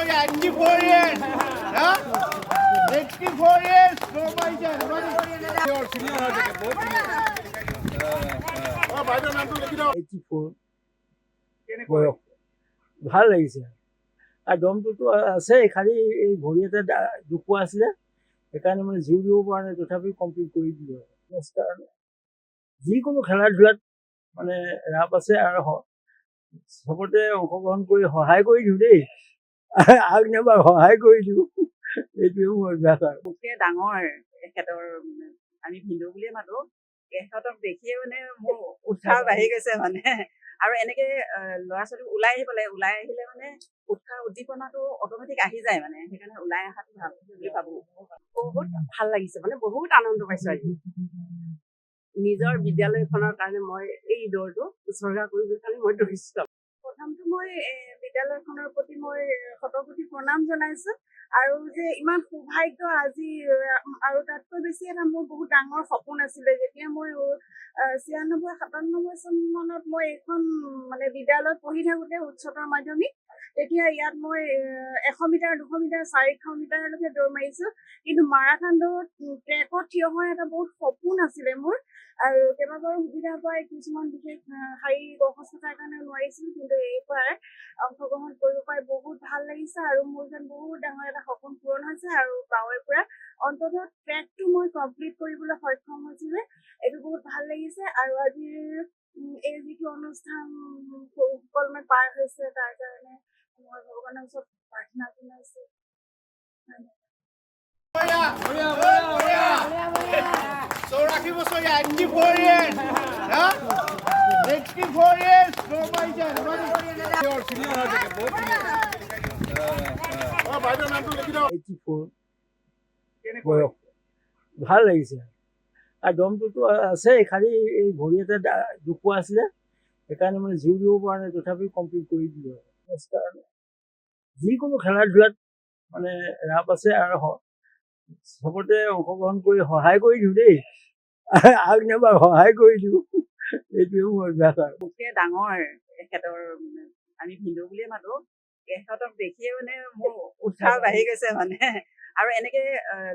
বছৰ 84 years হা 84 years নমাইছে বাইদেউৰ নামটো লিখি দিয়ক 84 বয়স ভাল লাগিছে আৰু দমটোতো আছে খালি এই ভৰি এটা দুখোৱা আছিলে সেইকাৰণে মানে জোৰ দিব পৰা নাই তথাপিও কমপ্লিট কৰি দিলোঁ কাৰণে যিকোনো খেলা ধূলাত মানে ৰাপ আছে আৰু চবতে অংশগ্ৰহণ কৰি সহায় কৰি দিওঁ দেই আগনাবাৰ সহায় কৰি দিওঁ এইটোৱে মোৰ অভ্যাস আৰু মোতকৈ ডাঙৰ এখেতৰ আমি ভিন্দৌ বুলিয়ে মাতো এখেতক দেখিয়ে মানে মোৰ উৎসাহ বাঢ়ি গৈছে মানে আৰু এনেকে ল'ৰা ছোৱালী ওলাই আহিব লাগে ওলাই আহিলে মানে উৎসাহ উদ্দীপনাটো অট'মেটিক আহি যায় মানে সেইকাৰণে ওলাই অহাটো ভাল বুলি ভাবোঁ বহুত ভাল লাগিছে মানে বহুত আনন্দ পাইছো আজি নিজৰ বিদ্যালয়খনৰ কাৰণে মই এই দৌৰটো উৎসৰ্গা কৰিবৰ কাৰণে মই দৌৰিছোঁ প্ৰথমটো মই বিদ্যালয়খনৰ প্ৰতি মই শতকোটি প্ৰণাম জনাইছো আৰু যে ইমান সৌভাগ্য আজি আৰু তাতকৈ বেছি এটা মোৰ বহুত ডাঙৰ সপোন আছিলে যেতিয়া মই 96-97 চন মানত মই এইখন মানে বিদ্যালয়ত পঢ়ি থাকোঁতে উচ্চতৰ মাধ্যমিক তেতিয়া ইয়াত মই 100 মিটাৰ 200 মিটাৰ 400 মিটাৰলৈকে দৌৰ মাৰিছোঁ কিন্তু মাৰাথন দৌৰত ট্ৰেকত থিয় হোৱা এটা বহুত সপোন আছিলে মোৰ আৰু কেইবাবাৰো সুবিধা পাই কিছুমান বিশেষ শাৰীৰিক অসুস্থতাৰ কাৰণে নোৱাৰিছিলোঁ কিন্তু এইবাৰ অংশগ্ৰহণ কৰিব পাই বহুত ভাল লাগিছে আৰু মোৰ যেন বহুত ডাঙৰ এটা সপোন পূৰণ হৈছে আৰু গাঁৱৰ পৰা অন্ততঃ ট্ৰেকটো মই কমপ্লিট কৰিবলৈ সক্ষম হৈছোঁ যে এইটো বহুত ভাল লাগিছে আৰু আজিৰ এই যিটো অনুষ্ঠান সুকলমে পাৰ হৈছে তাৰ কাৰণে মই ভগৱানৰ ওচৰত প্ৰাৰ্থনা জনাইছোঁ চৌৰাশী বছৰ 84 years হা 84 years নমাইছে বাইদেউৰ নামটো লিখি দিয়ক 84 বয়স ভাল লাগিছে আৰু দমটোতো আছে খালি এই ভৰি এটা দুখোৱা আছিলে সেইকাৰণে মানে জোৰ দিব পৰা নাই তথাপিও কমপ্লিট কৰি দিলোঁ কাৰণে যিকোনো খেলা ধূলাত মানে ৰাপ আছে আৰু চবতে অংশগ্ৰহণ কৰি সহায় কৰি দিওঁ দেই আগনাবাৰ সহায় কৰি দিওঁ এইটোৱে মোৰ অভ্যাস আৰু মোতকৈ ডাঙৰ এখেতৰ আমি ভিন্দৌ বুলিয়ে মাতো এখেতক দেখিয়ে মানে মোৰ উৎসাহ বাঢ়ি গৈছে মানে আৰু এনেকে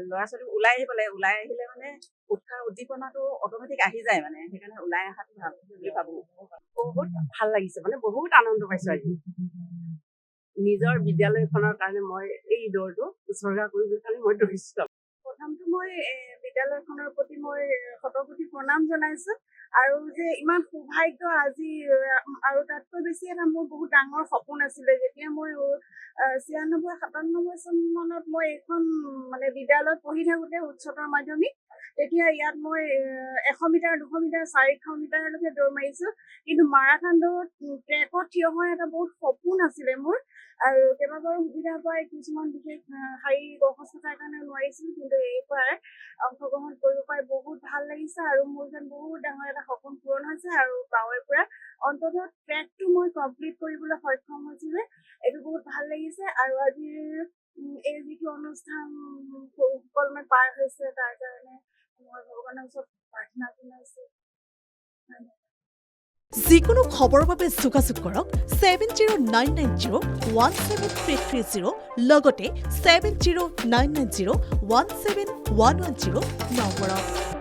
ল'ৰা ছোৱালী ওলাই আহিব লাগে ওলাই আহিলে মানে উৎসাহ উদ্দীপনাটো অট'মেটিক আহি যায় মানে সেইকাৰণে ওলাই অহাটো ভাল বুলি ভাবোঁ বহুত ভাল লাগিছে মানে বহুত আনন্দ পাইছো আজি নিজৰ বিদ্যালয়খনৰ কাৰণে মই এই দৌৰটো উৎসৰ্গা কৰিবৰ কাৰণে মই দৌৰিছোঁ প্ৰথমটো মই বিদ্যালয়খনৰ প্ৰতি মই শতকোটি প্ৰণাম জনাইছো আৰু যে ইমান সৌভাগ্য আজি আৰু তাতকৈ বেছি এটা মোৰ বহুত ডাঙৰ সপোন আছিলে যেতিয়া মই 96-97 চন মানত মই এইখন মানে বিদ্যালয়ত পঢ়ি থাকোঁতে উচ্চতৰ মাধ্যমিক তেতিয়া ইয়াত মই 100 মিটাৰ 200 মিটাৰ 400 মিটাৰলৈকে দৌৰ মাৰিছোঁ কিন্তু মাৰাথন দৌৰত ট্ৰেকত থিয় হোৱা এটা বহুত সপোন আছিলে মোৰ আৰু কেইবাবাৰো সুবিধা পাই কিছুমান বিশেষ শাৰীৰিক অসুস্থতাৰ কাৰণে নোৱাৰিছিলোঁ কিন্তু এইবাৰ অংশগ্ৰহণ কৰিব পাই বহুত ভাল লাগিছে আৰু মোৰ যেন বহুত ডাঙৰ এটা সপোন পূৰণ হৈছে আৰু গাঁৱৰ পৰা অন্ততঃ ট্ৰেকটো মই কমপ্লিট কৰিবলৈ সক্ষম হৈছোঁ যে এইটো বহুত ভাল লাগিছে আৰু আজিৰ এই যিটো অনুষ্ঠান সুকলমে পাৰ হৈছে তাৰ কাৰণে মই ভগৱানৰ ওচৰত প্ৰাৰ্থনা জনাইছোঁ যিকোনো খবৰৰ বাবে যোগাযোগ কৰক 7099017330 লগতে 7099017110 নম্বৰত